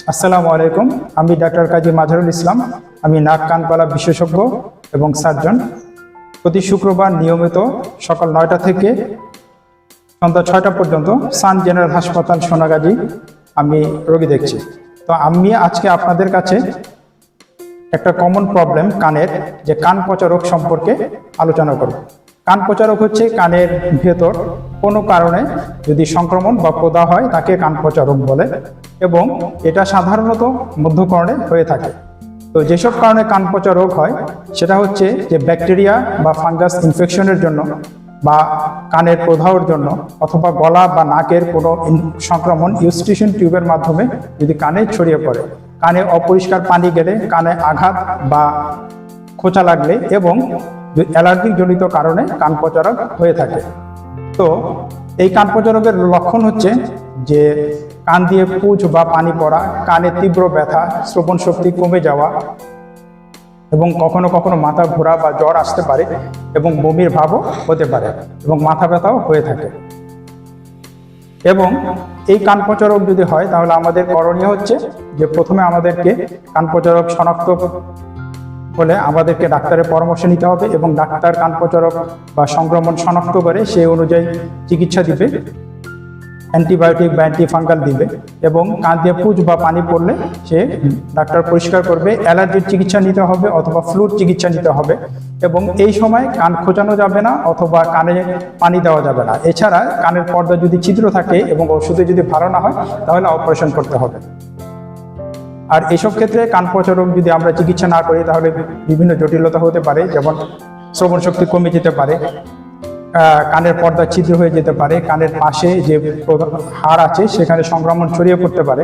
আসসালামু আলাইকুম। আমি ডাক্তার কাজী মাজহারুল ইসলাম। আমি নাক কান গলা বিশেষজ্ঞ এবং সার্জন। প্রতি শুক্রবার নিয়মিত সকাল 9টা থেকে সন্ধ্যা 6টা পর্যন্ত সান জেনারেল হাসপাতাল সোনাগাজী আমি রোগী দেখছি। তো আমি আজকে আপনাদের কাছে একটা কমন প্রবলেম কানের, যে কান পচা রোগ সম্পর্কে আলোচনা করব। কান পচা রোগ হচ্ছে কানের ভেতর কোনো কারণে যদি সংক্রমণ বা প্রদাহ হয় তাকে কান পচা রোগ বলে, এবং এটা সাধারণত মধ্যকর্ণে হয়ে থাকে। তো যেসব কারণে কান পচা রোগ হয় সেটা হচ্ছে যে ব্যাকটেরিয়া বা ফাঙ্গাস ইনফেকশনের জন্য, বা কানের প্রদাহের জন্য, অথবা গলা বা নাকের কোনো সংক্রমণ ইউস্টিশন টিউবের মাধ্যমে যদি কানে ছড়িয়ে পড়ে, কানে অপরিষ্কার পানি গেলে, কানে আঘাত বা খোঁচা লাগলে, এবং অ্যালার্জিক জনিত কারণে কান পচা রোগ হয়ে থাকে। তো এই কান পচা রোগের লক্ষণ হচ্ছে যে কান দিয়ে পুঁজ বা পানি পড়া, কানে তীব্র ব্যথা, শ্রবণ শক্তি কমে যাওয়া, এবং কখনো কখনো মাথা ঘোরা বা জ্বর আসতে পারে, এবং বমির ভাবও হতে পারে, এবং মাথা ব্যথাও হয়ে থাকে। এবং এই কান পচা রোগ যদি হয় তাহলে আমাদের করণীয় হচ্ছে যে প্রথমে আমাদেরকে কান পচা রোগ শনাক্ত হলে আমাদেরকে ডাক্তারের পরামর্শ নিতে হবে, এবং ডাক্তার কান পচা রোগ বা সংক্রমণ শনাক্ত করে সেই অনুযায়ী চিকিৎসা দিবে, অ্যান্টিবায়োটিক বা অ্যান্টিফাঙ্গাল দিবে, এবং কান দিয়ে পুঁজ বা পানি পড়লে সে ডাক্তার পরিষ্কার করবে। অ্যালার্জির চিকিৎসা নিতে হবে অথবা ফ্লুর চিকিৎসা নিতে হবে, এবং এই সময় কান খোঁচানো যাবে না অথবা কানে পানি দেওয়া যাবে না। এছাড়া কানের পর্দা যদি ছিদ্র থাকে এবং ওষুধে যদি ভালো না হয় তাহলে অপারেশন করতে হবে। আর এসব ক্ষেত্রে কান পচা রোগ যদি আমরা চিকিৎসা না করি তাহলে বিভিন্ন জটিলতা হতে পারে, যেমন শ্রবণ শক্তি কমে যেতে পারে, কানের পর্দা ছিদ্র হয়ে যেতে পারে, কানের পাশে যে হাড় আছে সেখানে সংক্রমণ ছড়িয়ে পড়তে পারে,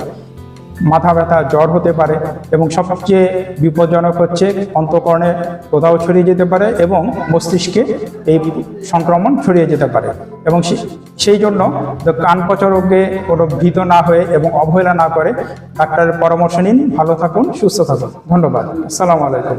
মাথা ব্যথা, জ্বর হতে পারে, এবং সবচেয়ে বিপজ্জনক হচ্ছে অন্তঃকর্ণে প্রদাহ ছড়িয়ে যেতে পারে, এবং মস্তিষ্কে এই সংক্রমণ ছড়িয়ে যেতে পারে। এবং সেই জন্য কান পচা রোগে কোনো ভীত না হয়ে এবং অবহেলা না করে ডাক্তারের পরামর্শ নিন। ভালো থাকুন, সুস্থ থাকুন। ধন্যবাদ। আসসালামু আলাইকুম।